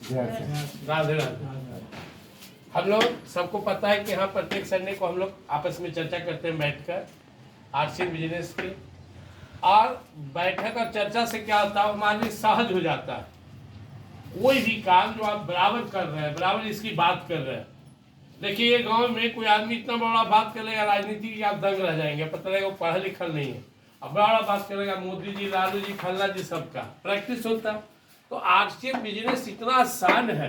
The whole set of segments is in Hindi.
राधे राधे। हम लोग सबको पता है कि यहाँ प्रत्येक संडे को हम लोग आपस में चर्चा करते हैं बैठकर आरसीएम बिजनेस की। और बैठक और चर्चा से क्या होता है, हमारे लिए सहज हो जाता है। कोई भी काम जो आप बराबर कर रहे हैं, बराबर इसकी बात कर रहे हैं। देखिए ये गांव में कोई आदमी इतना बड़ा बात करेगा राजनीति की, आप दंग रह जाएंगे, पता लगेगा वो पढ़ा लिखा नहीं है। अब बड़ा बात करेगा मोदी जी, लालू जी, खन्ना जी, सबका प्रैक्टिस होता है। तो आरसीएम बिजनेस इतना आसान है,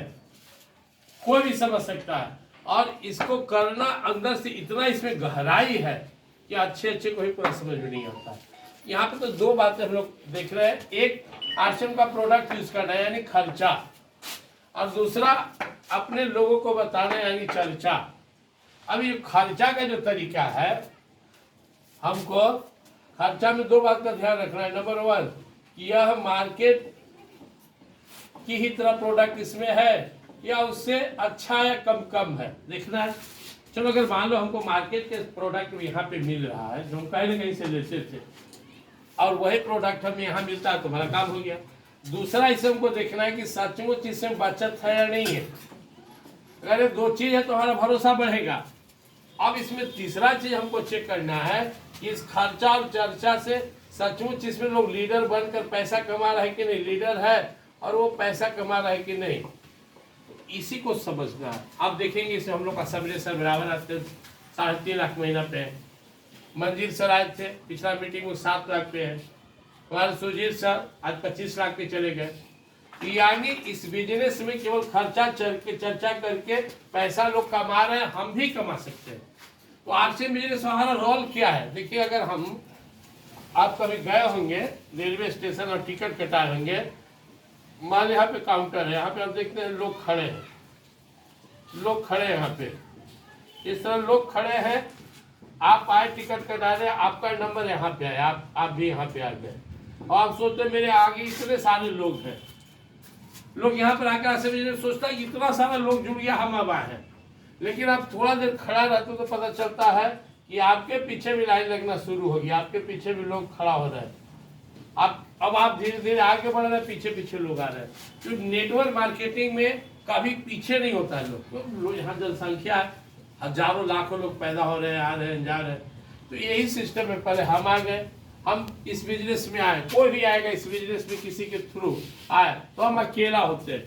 कोई भी समझ सकता है। और इसको करना अंदर से इतना इसमें गहराई है कि अच्छे अच्छे को ही पूरा समझ में नहीं आता। यहाँ पे तो दो बातें हम लोग देख रहे हैं, एक आरसीएम का प्रोडक्ट यूज करना है यानी खर्चा, और दूसरा अपने लोगों को बताना यानी चर्चा। अब ये खर्चा का जो तरीका है, हमको खर्चा में दो बात का ध्यान रखना है। नंबर वन, यह मार्केट की ही तरह प्रोडक्ट इसमें है या उससे अच्छा है, कम है, देखना है। चलो अगर मान लो हमको मार्केट के प्रोडक्ट यहाँ पे मिल रहा है जो हम कहीं ना कहीं से लेते थे, और वही प्रोडक्ट हमें यहाँ मिलता है, तो हमारा काम हो गया। दूसरा इसे हमको देखना है कि सचमुच इसमें बचत है या नहीं है। अगर ये दो चीज है तो हमारा भरोसा बढ़ेगा। अब इसमें तीसरा चीज हमको चेक करना है कि इस खर्चा और चर्चा से सचमुच इसमें लोग लीडर बनकर पैसा कमा रहे हैं कि नहीं, लीडर है और वो पैसा कमा रहा है कि नहीं, इसी को समझना है। आप देखेंगे इसमें हम लोग असम्बली सर बराबर आते हैं 3.5 लाख महीना पे। मंजीर सर आए थे पिछला मीटिंग में 7 लाख पे है। हमारे सुजीत सर आज 25 लाख पे चले गए। यानी इस बिजनेस में केवल खर्चा चर्चा करके पैसा लोग कमा रहे हैं, हम भी कमा सकते हैं। तो आरसीएम बिजनेस में हमारा रोल क्या है? देखिए अगर आप कभी गए होंगे रेलवे स्टेशन और टिकट कटाए होंगे, मान यहाँ पे काउंटर है, यहाँ पे आप देखते हैं लोग खड़े हैं, यहाँ पे इस तरह लोग खड़े हैं। आप आए टिकट कटा रहे, आपका नंबर यहाँ पे आया, आप भी यहाँ पे आ गए और आप सोचते हैं मेरे आगे इतने सारे लोग हैं। लोग यहाँ पर आकर ऐसे सोचता है इतना सारा लोग जुड़ गया, हम अब आए हैं। लेकिन आप थोड़ा देर खड़ा रहते हो तो पता चलता है कि आपके पीछे भी लाइन लगना शुरू होगी, आपके पीछे भी लोग खड़ा हो रहे हैं। अब आप धीरे धीरे आगे बढ़ रहे हैं, पीछे लोग आ रहे हैं। तो नेटवर्क मार्केटिंग में कभी पीछे नहीं होता है लोग यहाँ जनसंख्या हजारों लाखों लोग पैदा हो रहे हैं, आ रहे हैं, जा रहे हैं। तो यही सिस्टम है। पहले हम आ गए, हम इस बिजनेस में आए, कोई भी आएगा इस बिजनेस में किसी के थ्रू आए तो हम अकेला होते हैं,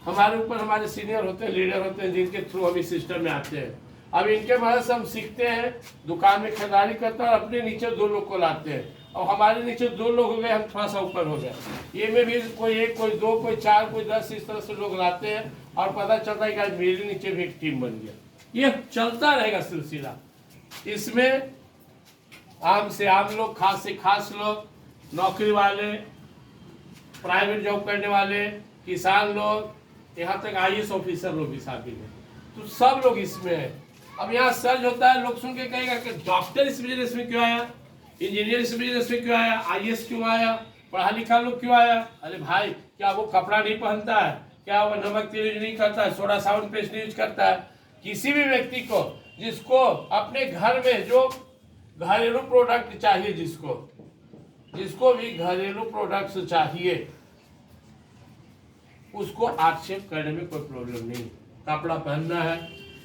हमारे ऊपर हमारे सीनियर होते हैं, लीडर होते हैं, जिनके थ्रू हम इस सिस्टम में आते हैं। अब इनके मदद से हम सीखते हैं, दुकान में खरीदारी करते हैं और अपने नीचे 2 लोग को लाते हैं। और हमारे नीचे 2 लोग हो गए, हम थोड़ा सा ऊपर हो गए। ये में भी कोई 1, कोई 2, कोई 4, कोई 10 इस तरह से लोग लाते हैं और पता चलता है कि आज मेरे नीचे भी एक टीम बन गया। ये चलता रहेगा सिलसिला। इसमें आम से आम लोग, खास से खास लोग, नौकरी वाले, प्राइवेट जॉब करने वाले, किसान लोग, यहाँ तक IAS ऑफिसर लोग भी शामिल हैं। तो सब लोग इसमें है। अब यहाँ सर्च होता है, लोग सुन के कहेगा कि डॉक्टर इस बिजनेस में क्यों आया, इंजीनियर इस बिजनेस में क्यों आया, IAS क्यों आया, पढ़ा लिखा लोग क्यों आया? अरे भाई, क्या वो कपड़ा नहीं पहनता है? क्या वो नमक तेल यूज नहीं करता है, सोडा साबुन पेस्ट नहीं यूज करता है? किसी भी व्यक्ति को जिसको अपने घर में जो घरेलू प्रोडक्ट चाहिए, जिसको भी घरेलू प्रोडक्ट्स चाहिए, उसको आक्षेप करने में कोई प्रॉब्लम नहीं। कपड़ा पहनना है,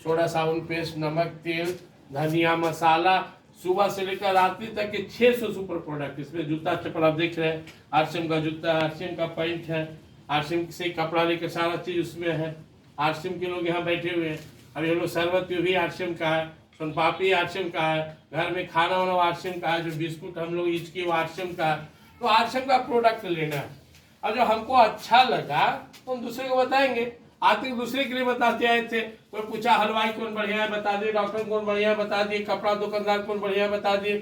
सोडा साबुन पेस्ट, नमक तेल, धनिया मसाला, सुबह से लेकर रात्रि तक के 600 सुपर प्रोडक्ट। इसमें जूता चप्पल आप देख रहे हैं, आरसीएम का जूता है, आरसीएम का पैंट है, आरसीएम से कपड़ा लेकर सारा चीज उसमें है। आरसीएम के लोग यहाँ बैठे हुए हैं। अब ये लोग शरबत भी आरसीएम का है, सोनपापड़ी आरसीएम का है, घर में खाना वाना आरसीएम का है, जो बिस्कुट हम लोग यूज किए वो आरसीएम का है। तो आरसीएम का प्रोडक्ट लेना है और जो हमको अच्छा लगा तो हम दूसरे को बताएंगे। आज तक दूसरे के लिए बताते आए थे। कोई पूछा हलवाई कौन बढ़िया है, बता दिए। डॉक्टर कौन बढ़िया है, बता दिए। कपड़ा दुकानदार कौन बढ़िया है, बता दिए।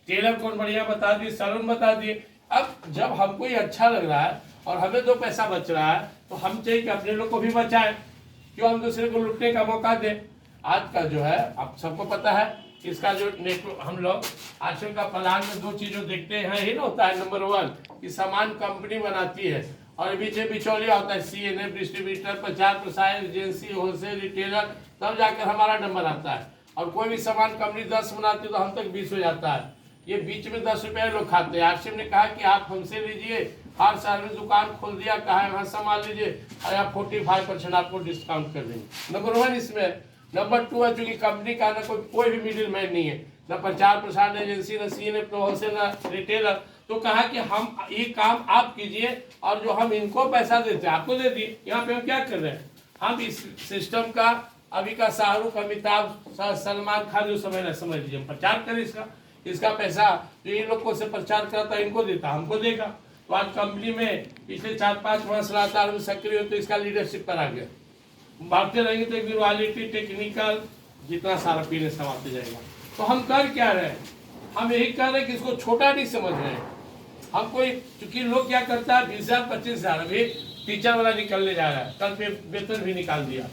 टेलर कौन बढ़िया, बता दिए। सैलून बता दिए। अब जब हमको ये अच्छा लग रहा है और हमें 2 पैसा बच रहा है तो हम चाहिए कि अपने लोग को भी बचाएं, क्यों हम दूसरे को लुटने का मौका दें। आज का जो है आप सबको पता है, इसका जो नेटवर्क हम लोग आजकल का प्लान में 2 चीजों देखते हैं ही ना होता है। नंबर 1 कि सामान कंपनी बनाती है और बीचे बिचौलिया होता है, CNF, डिस्ट्रीब्यूटर, प्रचार प्रसार एजेंसी, होलसेल रिटेलर, तब जाकर हमारा नंबर आता है। और कोई भी सामान कंपनी 10 बनाती है तो हम तक 20 हो जाता है। ये बीच में 10 रुपये लोग खाते हैं। आरसीएम ने कहा कि आप हमसे लीजिए, हर साल में दुकान खोल दिया, कहा है वहाँ संभाल लीजिए, अरे आप 45% आपको डिस्काउंट कर देंगे। नंबर 1 इसमें। नंबर 2 है चूंकि कंपनी का ना कोई भी मिडिल मैन नहीं है, ना प्रचार प्रसार एजेंसी, ना सीएन, ना होलसेल, ना रिटेलर। तो कहा कि हम ये काम आप कीजिए और जो हम इनको पैसा देते हैं आपको दे दिए। यहाँ पे हम क्या कर रहे हैं, हम इस सिस्टम का अभी का शाहरुख, अमिताभ, सलमान खान जो समय ना समझ लीजिए, हम प्रचार करें इसका पैसा जो इन लोग को से प्रचार करता है इनको देता, हमको देगा। तो आज कंपनी में पिछले 4-5 वर्ष लगातार में सक्रिय हो, तो इसका लीडरशिप पर आ गया। बढ़ते रहेंगे तो एक दिन क्वालिटी, टेक्निकल, जितना सारा पीने सब आते जाएगा। तो हम कर क्या रहे हैं, हम यही कर रहे हैं कि इसको छोटा नहीं समझ रहे हैं हम कोई। चूंकि लोग क्या करता है 20,000 25,000 अभी टीचर वाला निकलने जा रहा है, कल पे वेतन भी निकाल दिया,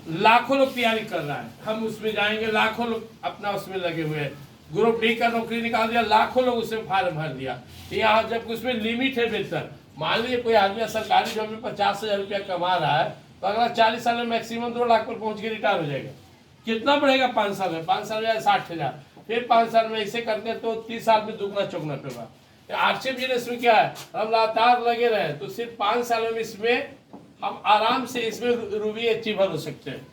लाखों लोग तैयारी कर रहा है, हम उसमें जाएंगे, लाखों लोग अपना उसमें लगे हुए हैं। ग्रुप डी का नौकरी निकाल दिया, लाखों लोग उसमें फार्म भर दिया। यहाँ जब उसमें लिमिट है वेतन, मान लीजिए कोई आदमी सरकारी जॉब में 50,000 रुपया कमा रहा है, तो अगला 40 साल में मैक्सिमम 2 लाख पर पहुंच के रिटायर हो जाएगा। कितना बढ़ेगा 5 साल में, 5 साल में 60,000, फिर 5 साल में ऐसे करते तो 30 साल में दुगना चौगना पे हुआ। आरसीएम बिजनेस में क्या है, हम लगातार लगे रहे तो सिर्फ 5 सालों में इसमें हम आराम से इसमें रूबी अचीवर हो सकते हैं,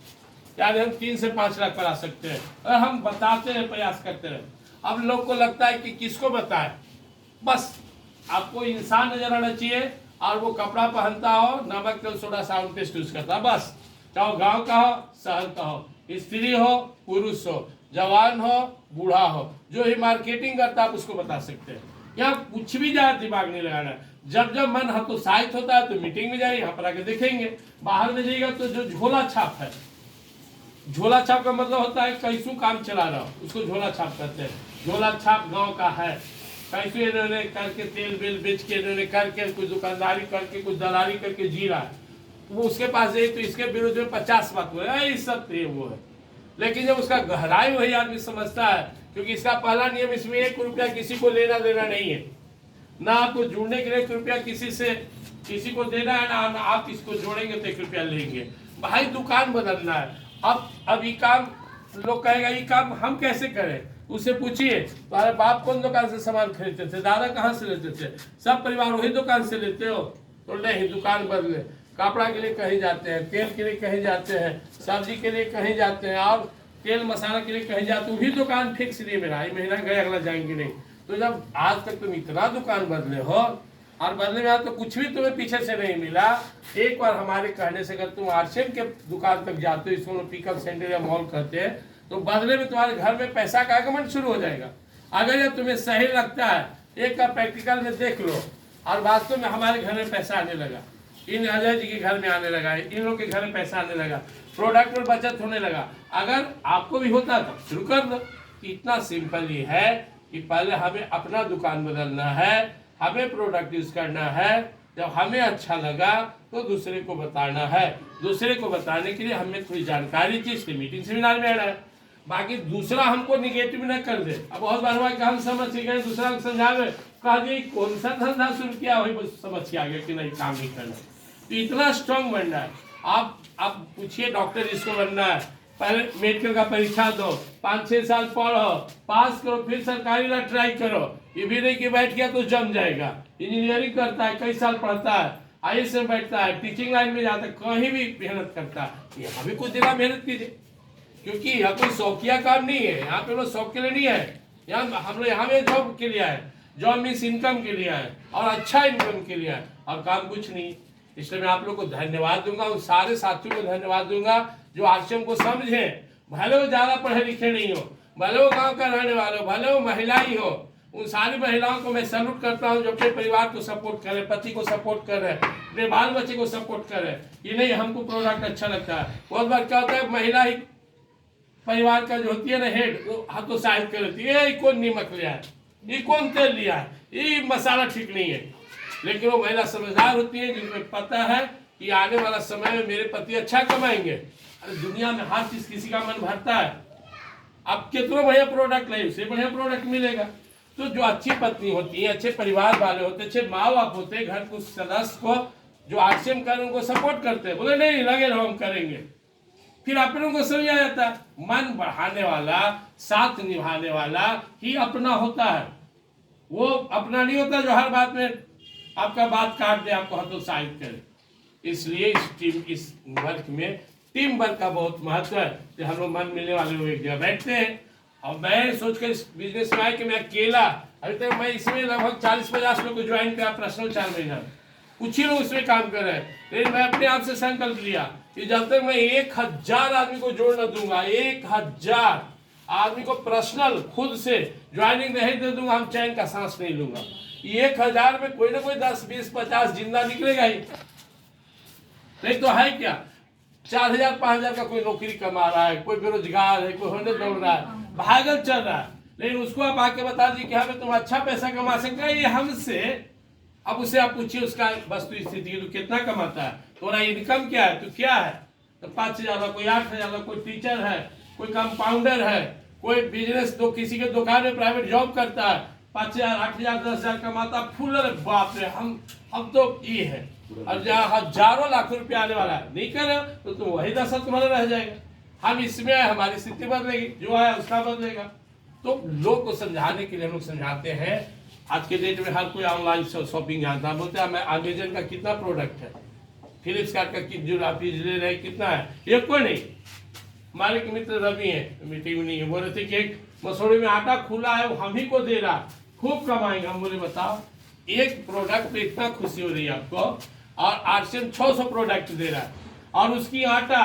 यानी हम 3 से 5 लाख पर आ सकते हैं और हम बताते रहे, प्रयास करते रहे। अब लोग को लगता है कि किसको बताएं, बस आपको इंसान नजर आना चाहिए और वो कपड़ा पहनता हो, नमक तेल सोडा साबुन पेस्ट यूज करता, बस। चाहे गांव का हो, शहर का हो, स्त्री हो, पुरुष हो, जवान हो, बूढ़ा हो, जो ही मार्केटिंग करता है आप उसको बता सकते हैं। यहाँ कुछ भी ज्यादा दिमाग नहीं लगाना है। जब जब मन हतोत्साहित होता है तो मीटिंग में जाइए, यहाँ पर आके देखेंगे। बाहर में जाइएगा तो जो झोला छाप है, झोला छाप का मतलब होता है कैसू काम चला रहा हो, उसको झोला छाप कहते हैं। झोला छाप गांव का है, कैसे इन्होंने करके तेल बेल बेच के इन्होंने करके कुछ दुकानदारी करके कुछ दलाली करके जी रहा है, वो उसके पास जाए तो इसके विरुद्ध में 50 बात हुआ है, ये सब तो वो है। लेकिन जब उसका गहराई वही आदमी समझता है, क्योंकि इसका पहला नियम इसमें 1 रुपया किसी को लेना देना नहीं है, ना आपको जुड़ने के लिए 1 रुपया किसी को देना है, ना आप इसको जोड़ेंगे तो 1 रुपया लेंगे। भाई दुकान बदलना है। अब ये काम लोग कहेगा ये काम हम कैसे करें, उससे पूछिए तुम्हारे बाप कौन दुकान से सामान खरीदते थे, दादा कहाँ से लेते थे, सब परिवार वही दुकान से लेते हो, तो नहीं दुकान बदले। कपड़ा के लिए कहीं जाते हैं, तेल के लिए कहीं जाते हैं, सब्जी के लिए कहीं जाते हैं, और तेल मसाला के लिए कहीं जाते हैं, वही दुकान फिक्स नहीं मेरा, ये महीना गए अगला जाएंगे नहीं। तो जब आज तक तुम इतना दुकान बदले हो और बदले में तो कुछ भी तुम्हें पीछे से नहीं मिला, एक बार हमारे कहने से अगर तुम आरसीएम के दुकान तक जाते हो, इसको पिकअप सेंटर या मॉल कहते हैं, तो बदले में तुम्हारे घर में पैसा का आगमन शुरू हो जाएगा। अगर ये तुम्हें सही लगता है, एक का प्रैक्टिकल में देख लो, और वास्तव में हमारे घर में पैसा आने लगा, इन अजय जी के घर में आने लगा, इन लोग के घर में पैसा आने लगा, प्रोडक्ट में बचत होने लगा। अगर आपको भी होता तो शुरू कर दो। इतना सिंपल ही है कि पहले हमें अपना दुकान बदलना है, हमें प्रोडक्ट यूज करना है, जब हमें अच्छा लगा तो दूसरे को बताना है। दूसरे को बताने के लिए हमें थोड़ी जानकारी चाहिए, इसलिए मीटिंग सेमिनार में आना है। बाकी दूसरा हमको निगेटिव न कर दे। अब बहुत बार हुआ कि हम समझ गए, दूसरा को समझावे, कहा दिए कौन सा धंधा शुरू किया, वही समझ के आ गया कि नहीं काम नहीं करना। तो इतना स्ट्रांग बनना है। आप पूछिए डॉक्टर जिसको बनना है, पहले मेडिकल का परीक्षा दो, 5-6 साल पढ़ो, पास करो, फिर सरकारी ला ट्राई करो। ये भी नहीं कि बैठ गया तो जम जाएगा। इंजीनियरिंग करता है, कई साल पढ़ता है, आईएएस में बैठता है, टीचिंग लाइन में जाता है, कहीं भी मेहनत करता है। यहाँ भी कुछ देना मेहनत कीजिए, क्योंकि यहाँ कोई शौकिया काम नहीं है, यहाँ पे लोग शौक के लिए नहीं है, यहाँ हम लोग यहाँ में जॉब के लिए आए, जॉब मीन्स इनकम के लिए आए, और अच्छा इनकम के लिए आए, और काम कुछ नहीं। इसलिए मैं आप लोग को धन्यवाद दूंगा, उन सारे साथियों को धन्यवाद दूंगा जो आरसीएम को समझे। भले वो ज्यादा पढ़े लिखे नहीं हो, भले वो गांव का रहने वाले हो, भले वो महिला ही हो, उन सारी महिलाओं को मैं सैल्यूट करता हूं जो अपने परिवार को सपोर्ट करे, पति को सपोर्ट कर रहे, अपने बाल बच्चे को सपोर्ट कर रहे। ये नहीं हमको प्रोडक्ट अच्छा लगता है। बहुत बार क्या होता है, महिला ही परिवार का जो होती है ना हेड, वो हतोत्साहित कर देती है, ये कौन नमक लिया है, ये कौन तेल लिया है, ये मसाला ठीक नहीं है। लेकिन वो महिला समझदार होती है, जिनको पता है कि आने वाला समय में मेरे पति अच्छा कमाएंगे। अरे दुनिया में हर चीज किसी का मन भरता है, अब कितना बढ़िया प्रोडक्ट ले, उससे बढ़िया प्रोडक्ट मिलेगा। तो जो अच्छी पत्नी होती है, अच्छे परिवार वाले होते, अच्छे माँ बाप होते, घर के सदस्य को जो आरसीएम कर उनको सपोर्ट करते हैं, बोले नहीं लगे रहो हम करेंगे, फिर अपनों को समझ आ जाता है। मन बढ़ाने वाला, साथ निभाने वाला ही अपना होता है। वो अपना नहीं होता जो हर बात में आपका बात काट दे, आपको हतोत्साहित करे। इसलिए इस वर्क में टीम वर्क का बहुत महत्व है कि हम लोग मन मिलने वाले लोग एक जगह बैठते हैं। और मैं सोचकर इस बिजनेस में आया कि मैं अकेला, अभी तक मैं इसमें लगभग 40-50 लोग को ज्वाइन किया पर्सनल 4 महीना, कुछ ही लोग इसमें काम कर रहे हैं। लेकिन मैं अपने आप से संकल्प लिया कि जब तक मैं 1000 आदमी को जोड़ न दूंगा, 1000 आदमी को पर्सनल खुद से ज्वाइनिंग नहीं दे दूंगा, हम चैन का सांस नहीं लूंगा। 1000 में कोई ना कोई 10, 20, 50 जिंदा निकलेगा ही, नहीं तो है क्या। 4000, 5000 का कोई नौकरी कमा रहा है, कोई बेरोजगार है, कोई होने दौड़ रहा है, भागल चल रहा है। लेकिन उसको आप आके बता दीजिए कि हमें तुम अच्छा पैसा कमा सकते हैं, ये हमसे। अब उसे आप पूछिए उसका वस्तु स्थिति तो कितना कमाता है, तुम्हारा इनकम क्या है, तो क्या है, तो 5000, कोई 8000, कोई टीचर है, कोई कंपाउंडर है, कोई बिजनेस दो किसी के दुकान में प्राइवेट जॉब करता है, 5000, 8000, 10,000 कमाता फुल। बाप रे, हम तो ये है। और जहाँ हजारों लाखों रुपया आने वाला है, नहीं कर रहे हो तो वही दशा तुम्हारा रह जाएगा। हम इसमें आए, हमारी स्थिति बदलेगी, जो आया उसका बदलेगा। तो लोग को समझाने के लिए हम लोग समझाते हैं। आज के डेट में हर कोई ऑनलाइन शॉपिंग जानता है, बोलते हैं मैं अमेजन का कितना प्रोडक्ट है, फ्लिपकार्ट का जो आप ले रहे कितना है, ये कोई नहीं। हमारे एक मित्र रवि है, मीटिंग में नहीं है, बोल रहे थे कि एक मसूरी में आटा खुला है, वो हम ही को दे रहा, खूब कमाएंगे। हम बोले बताओ, एक प्रोडक्ट पे इतना खुशी हो रही है आपको, और आरसीएम 600 प्रोडक्ट दे रहा है। और उसकी आटा,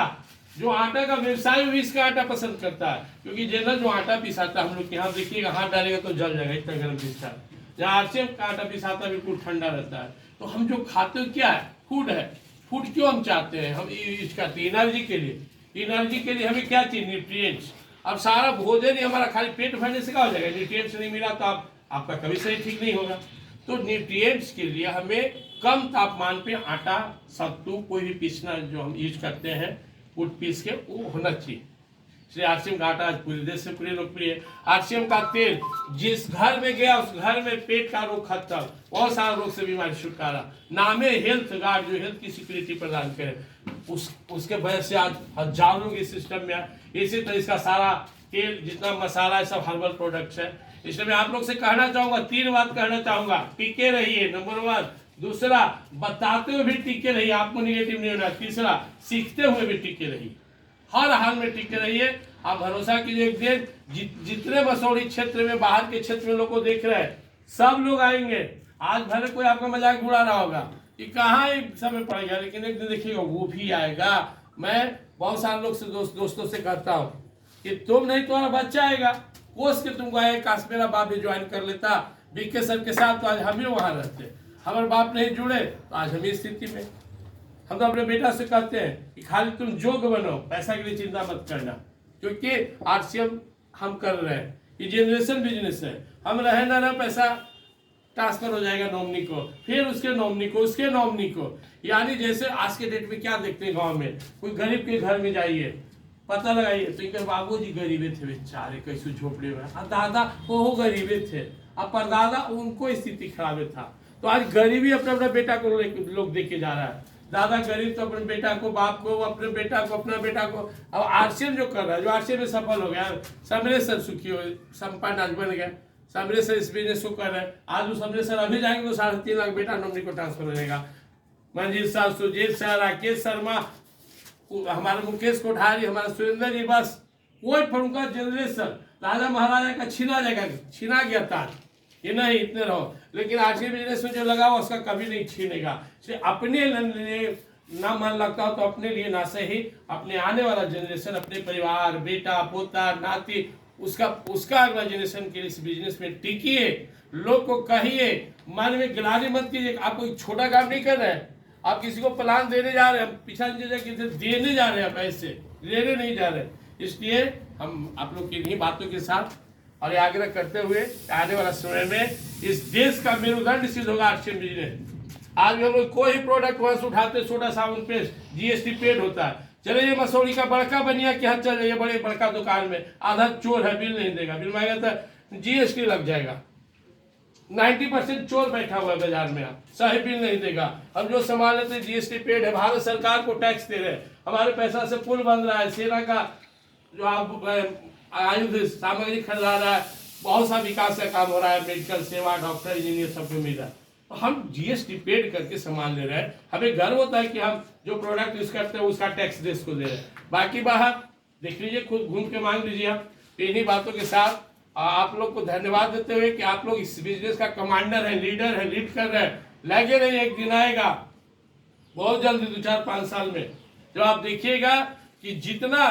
जो आटा का व्यवसाय भी इसका आटा पसंद करता है, क्योंकि जनरल जो आटा पिसाता है हम लोग के यहाँ देखिएगा, हाथ डालेगा तो जल जाएगा, इतना गर्म पिसता है। जहाँ आरसीएम का आटा पिसाता है बिल्कुल ठंडा रहता है। तो हम जो खाते हो क्या है, फूड है। फूड क्यों हम चाहते हैं, हम यूज करते हैं एनर्जी के लिए। एनर्जी के लिए हमें क्या चाहिए, न्यूट्रिएंट्स। अब सारा भोजन ही हमारा खाली पेट भरने से क्या हो जाएगा, न्यूट्रिएंट्स नहीं मिला तो आपका कभी शरीर ठीक नहीं होगा। तो न्यूट्रिएंट्स के लिए हमें कम तापमान पे आटा, सत्तू, कोई भी पीसना जो हम यूज करते हैं, फूड पीस के वो होना चाहिए। इसलिए आरसीएम का आटा आज पूरे देश से पूरे लोकप्रिय है। आरसीएम का तेल जिस घर में गया उस घर में पेट का रोग खत्म, बहुत सारे रोग से बीमारी छुटकारा। नामे हेल्थ गार्ड, जो हेल्थ की सिक्योरिटी प्रदान करे, उसके वजह से आज हजारों लोग इस सिस्टम में आए। इसी तरह इसका सारा तेल, जितना मसाला है, सब हर्बल प्रोडक्ट्स है। इसलिए मैं आप लोग से कहना चाहूंगा, 3 बात कहना चाहूंगा। टिके रहिए, नंबर 1। दूसरा, बताते हुए भी टिके रहिए, आपको निगेटिव नहीं होना। तीसरा, सीखते हुए भी टिके रहिए, हर हाल में टिके रहिए। आप भरोसा कीजिए, एक दिन जितने मसौड़ी क्षेत्र में, बाहर के क्षेत्र में लोग को देख रहे हैं, सब लोग आएंगे। आज भले कोई आपका मजाक उड़ा रहा होगा कि कहाँ समय पड़ गया, लेकिन एक दिन देखिएगा वो भी आएगा। मैं बहुत सारे लोग से दोस्तों से कहता हूँ कि तुम नहीं, तुम्हारा बच्चा आएगा, कोस के तुमको आए, काश मेरा बाप भी ज्वाइन कर लेता बीके सर के साथ, तो आज हम ही वहाँ रहते। हमारे बाप नहीं जुड़े तो आज हम इस स्थिति में। हम तो अपने बेटा से कहते हैं कि खाली तुम जोग बनो, पैसा के लिए चिंता मत करना, क्योंकि आरसीएम हम कर रहे हैं, ये जनरेशन बिजनेस है। हम रहे ना पैसा ट्रांसफर हो जाएगा नॉमिनी को, फिर उसके नॉमिनी को, उसके नॉमिनी को। यानी जैसे आज के डेट में क्या देखते हैं, गाँव में कोई गरीब के घर में जाइए, पता लगाइए तो इनके बाबूजी गरीबे थे बेचारे, कैसे झोपड़े में, दादा वो गरीबे थे, अब परदादा उनको स्थिति खराब था। तो आज गरीबी अपना अपना बेटा को लोग देखे जा रहा है। दादा गरीब तो अपने बेटा को, बाप को, अपने बेटा को, अपना बेटा को। अब आरसीएम जो कर रहा है, जो आरसीएम में सफल हो गया, समरेश्वर सुखी हो, संपन्न आज बन गया, समरेश्वर इस बिजनेस को कर रहे हैं। आज वो समरेश्वर अभी जाएंगे तो 3.5 लाख बेटा नॉमिनी को ट्रांसफर हो जाएगा। मंजीत सर, सुजीत सर, राकेश शर्मा, हमारा मुकेश कोठारी, हमारा सुरेंद्र जी, बस कोई फरुका जनरेशन राजा महाराजा का छीना गया था, ये नहीं, इतने रहो। लेकिन आरसीएम बिजनेस में जो लगा हुआ उसका कभी नहीं छीनेगा। अपने लिए ना मन लगता हो तो अपने लिए ना सही, अपने आने वाला जनरेशन, अपने परिवार, बेटा, पोता, नाती, उसका अगला जनरेशन के इस बिजनेस में टिकिए। लोग को कहिए, मन में गिलानी मत कीजिए। आप कोई छोटा काम नहीं कर रहे हैं, आप किसी को प्लान देने जा रहे हैं, पीछा देने जा रहे हैं, पैसे लेने नहीं जा रहे। इसलिए हम आप लोग की इन्हीं बातों के साथ और आग्रह करते हुए आने वाला समय में इस देश का मेरुदंड सिद्ध होगा आरसीएम बिजनेस। आज भी हम लोग कोई प्रोडक्ट वहां से उठाते, सोडा साबुन पेस्ट जीएसटी पेड होता है। चले ये मसौड़ी का बड़का बनिया के हाथ चल जाइए, बड़े बड़का दुकान में, आधा चोर है, बिल नहीं देगा, बिल मांगेगा तो जीएसटी लग जाएगा। 90% चोर बैठा हुआ है बाजार में, आप सही बिल नहीं देगा। हम जो सामान लेते हैं जीएसटी पेड है, भारत सरकार को टैक्स दे रहे हैं, हमारे पैसा से पुल बन रहा है, सेना का जो आप आयुध सामग्री खरीदा रहा है, बहुत सा विकास का काम हो रहा है, मेडिकल सेवा, डॉक्टर, इंजीनियर सबको मिल रहा है। हम जीएसटी पेड करके सामान ले रहे हैं, हमें गर्व होता है कि हम जो प्रोडक्ट यूज करते हैं उसका टैक्स देश को दे रहे हैं। बाकी बाहर देख लीजिए, खुद घूम के मांग लीजिए आप। इन्हीं बातों के साथ आप लोग को धन्यवाद देते हुए कि आप लोग इस बिजनेस का कमांडर है, लीडर है, लीड कर रहे हैं। लगे रहिए, एक दिन आएगा बहुत जल्दी 2-4-5 साल में जब आप देखिएगा कि जितना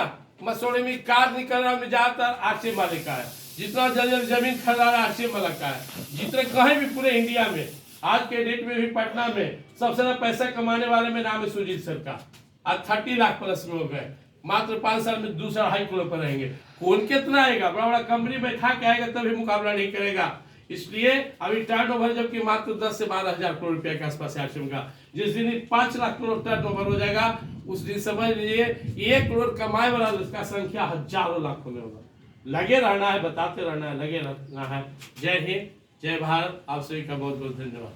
मसौड़े में कार निकल रहा है ज्यादातर आरसीएम वाले का है, जितना जल्दी जमीन खरीदा रहा है आरसीएम वाला का है, जितने कहीं भी पूरे इंडिया में आज के डेट में भी पटना में सबसे ज्यादा पैसा कमाने वाले में नाम है सुजीत सर का। आज 30 लाख प्लस में हो गए, मात्र 5 साल में दूसरा हाई करोड़ पर रहेंगे। कौन कितना आएगा, बड़ा बड़ा कंपनी बैठा के आएगा तभी मुकाबला नहीं करेगा। इसलिए अभी टर्नओवर जबकि मात्र 10 से 12 हजार करोड़ रुपया के आसपास है आरसीएम का। जिस दिन 5 लाख करोड़ टर्नओवर हो जाएगा उस दिन समझ लीजिए 1 करोड़ कमाए वाला उसका संख्या हजारों लाखों में होगा। लगे रहना है, बताते रहना है, लगे रहना है। जय हिंद, जय भारत। आप सभी का बहुत बहुत धन्यवाद।